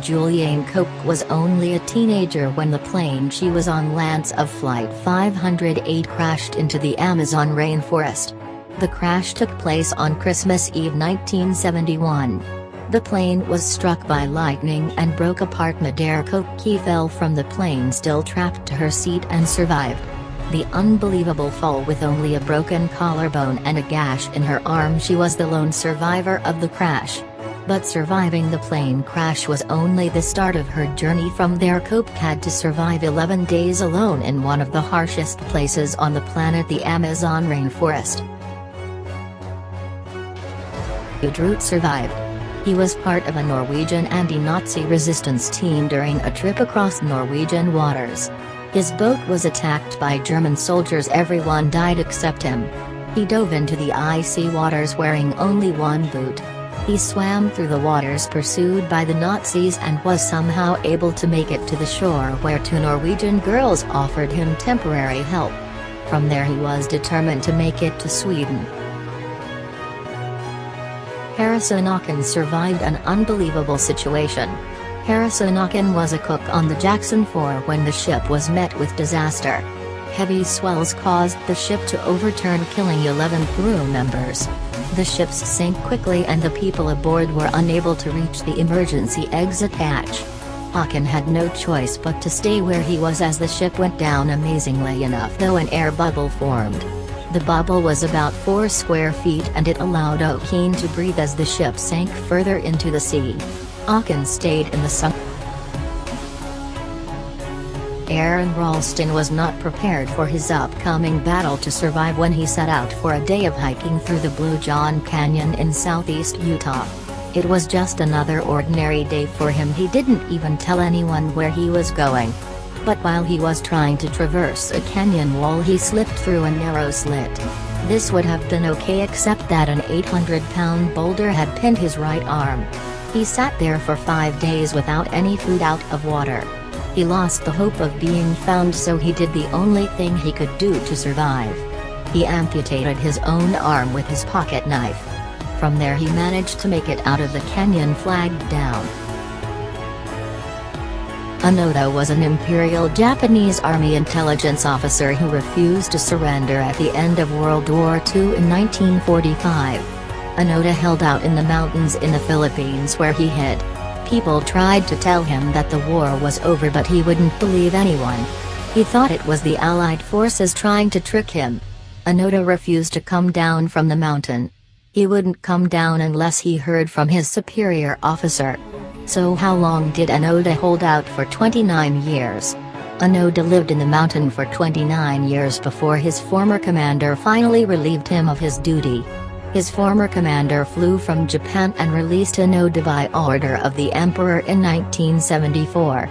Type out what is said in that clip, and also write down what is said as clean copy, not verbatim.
Juliane Koch was only a teenager when the plane she was on lands of Flight 508 crashed into the Amazon rainforest. The crash took place on Christmas Eve 1971. The plane was struck by lightning and broke apart mid-air. Koch fell from the plane still trapped to her seat and survived. The unbelievable fall with only a broken collarbone and a gash in her arm. She was the lone survivor of the crash. But surviving the plane crash was only the start of her journey. From there, Koch had to survive 11 days alone in one of the harshest places on the planet, the Amazon rainforest. HIROO survived. He was part of a Norwegian anti-Nazi resistance team during a trip across Norwegian waters. His boat was attacked by German soldiers. Everyone died except him. He dove into the icy waters wearing only one boot. He swam through the waters pursued by the Nazis and was somehow able to make it to the shore, where two Norwegian girls offered him temporary help. From there he was determined to make it to Sweden. Harrison Aken survived an unbelievable situation. Harrison Aken was a cook on the Jackson 4 when the ship was met with disaster. Heavy swells caused the ship to overturn, killing 11 crew members. The ship sank quickly and the people aboard were unable to reach the emergency exit hatch. Aken had no choice but to stay where he was as the ship went down. Amazingly enough, though, an air bubble formed. The bubble was about 4 square feet and it allowed Aken to breathe as the ship sank further into the sea. Aken stayed in the sun. Aron Ralston was not prepared for his upcoming battle to survive when he set out for a day of hiking through the Blue John Canyon in southeast Utah. It was just another ordinary day for him. He didn't even tell anyone where he was going. But while he was trying to traverse a canyon wall, he slipped through a narrow slit. This would have been okay except that an 800-pound boulder had pinned his right arm. He sat there for 5 days without any food, out of water. He lost the hope of being found, so he did the only thing he could do to survive. He amputated his own arm with his pocket knife. From there he managed to make it out of the canyon, flagged down. Onoda was an Imperial Japanese Army intelligence officer who refused to surrender at the end of World War II in 1945. Onoda held out in the mountains in the Philippines where he hid. People tried to tell him that the war was over, but he wouldn't believe anyone. He thought it was the Allied forces trying to trick him. Onoda refused to come down from the mountain. He wouldn't come down unless he heard from his superior officer. So how long did Onoda hold out for? 29 years. Onoda lived in the mountain for 29 years before his former commander finally relieved him of his duty. His former commander flew from Japan and released Onoda by order of the Emperor in 1974.